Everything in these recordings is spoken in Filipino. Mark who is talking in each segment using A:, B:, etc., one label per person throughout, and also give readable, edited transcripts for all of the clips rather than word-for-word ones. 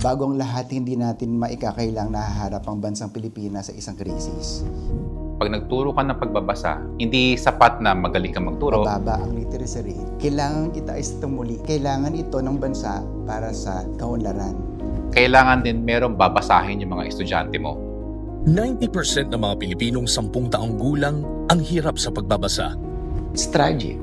A: Bago ang lahat, hindi natin maikakailang nahaharap ang bansang Pilipinas sa isang krisis.
B: Pag nagturo ka ng pagbabasa, hindi sapat na magaling ka magturo.
A: Mababa ang literacy rate. Kailangan itaas ito muli. Kailangan ito ng bansa para sa kaunlaran.
B: Kailangan din merong babasahin yung mga estudyante mo.
C: 90% ng mga Pilipinong 10 taong gulang ang hirap sa pagbabasa.
D: It's tragic.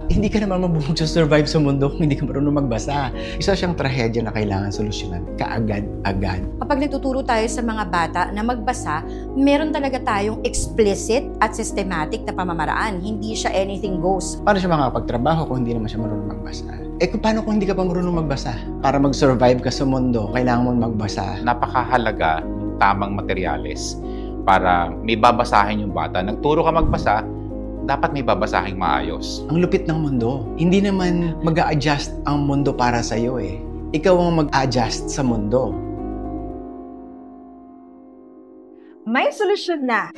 D: Hindi ka naman survive sa mundo kung hindi ka marunong magbasa. Isa siyang trahedya na kailangan solusyonan kaagad-agad.
E: Kapag nagtuturo tayo sa mga bata na magbasa, meron talaga tayong explicit at systematic na pamamaraan. Hindi siya anything goes.
D: Paano siya makakapagtrabaho kung hindi naman siya marunong magbasa? Paano kung hindi ka pa marunong magbasa? Para mag-survive ka sa mundo, kailangan mong magbasa.
B: Napakahalaga ng tamang materyales para may babasahin yung bata. Nagturo ka magbasa, dapat may babasahing maayos.
D: Ang lupit ng mundo. Hindi naman mag-a-adjust ang mundo para sa'yo eh. Ikaw ang mag-adjust sa mundo.
F: May solusyon na!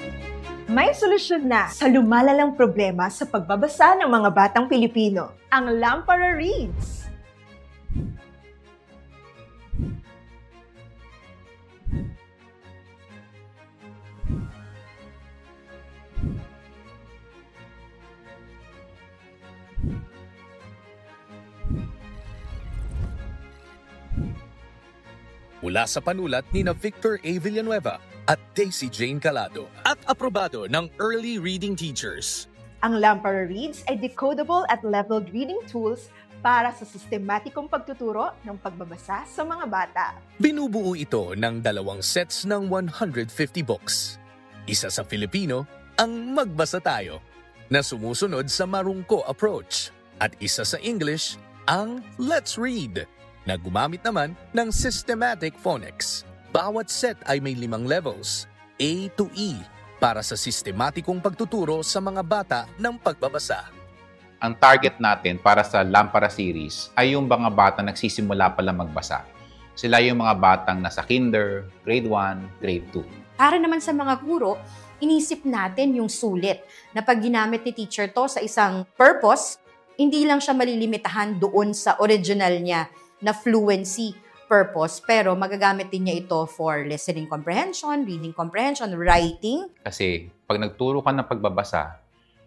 F: May solusyon na sa lumalalang problema sa pagbabasa ng mga batang Pilipino. Ang Lampara Reads!
C: Mula sa panulat ni Victor A. Villanueva at Daisy Jane Calado at aprobado ng Early Reading Teachers.
F: Ang Lampara Reads ay decodable at leveled reading tools para sa sistematikong pagtuturo ng pagbabasa sa mga bata.
C: Binubuo ito ng 2 sets ng 150 books. Isa sa Filipino, ang Magbasa Tayo, na sumusunod sa marungko approach. At isa sa English, ang Let's Read, na gumamit naman ng systematic phonics. Bawat set ay may 5 levels, A to E, para sa sistematikong pagtuturo sa mga bata ng pagbabasa.
B: Ang target natin para sa Lampara series ay yung mga bata nagsisimula pa lang magbasa. Sila yung mga batang nasa kinder, grade 1, grade 2.
E: Para naman sa mga guro, inisip natin yung sulit na pag ginamit ni teacher to sa isang purpose, hindi lang siya malilimitahan doon sa original niya na fluency purpose, pero magagamit din niya ito for listening comprehension, reading comprehension, writing.
B: Kasi pag nagturo ka ng pagbabasa,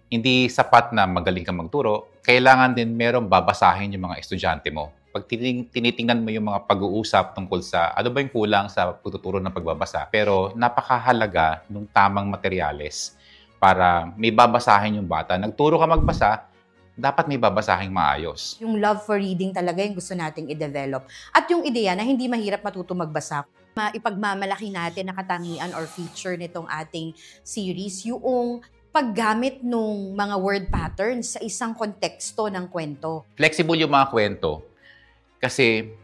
B: hindi sapat na magaling ka magturo, kailangan din merong babasahin yung mga estudyante mo. Pag tinitingnan mo yung mga pag-uusap tungkol sa ano ba yung kulang sa pagtuturo ng pagbabasa, pero napakahalaga ng tamang materyales para may babasahin yung bata. Nagturo ka magbasa, dapat may babasahing maayos.
E: Yung love for reading talaga yung gusto nating i-develop. At yung ideya na hindi mahirap matuto magbasa. Ipagmamalaki natin na katangian or feature nitong ating series, yung paggamit ng mga word patterns sa isang konteksto ng kwento.
B: Flexible yung mga kwento kasi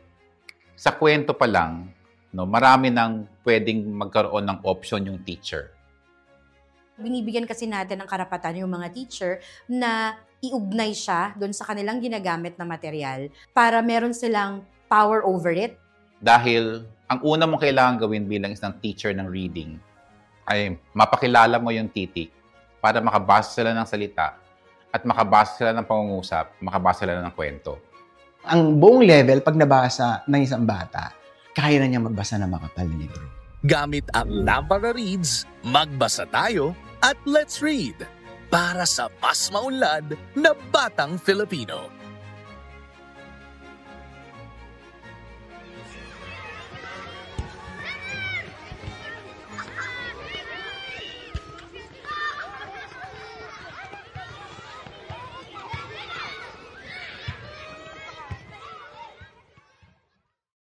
B: sa kwento pa lang, marami nang pwedeng magkaroon ng option yung teacher.
E: Binibigyan kasi natin ng karapatan yung mga teacher na iugnay siya doon sa kanilang ginagamit na material para meron silang power over it.
B: Dahil ang una mong kailangan gawin bilang isang teacher ng reading ay mapakilala mo yung titik para makabasa sila ng salita at makabasa sila ng pangungusap, makabasa sila ng kwento.
D: Ang buong level, pag nabasa ng isang bata, kaya na niya magbasa ng makapal na libro.
C: Gamit ang Lampara Reads, Magbasa Tayo at Let's Read para sa mas maunlad na batang Filipino.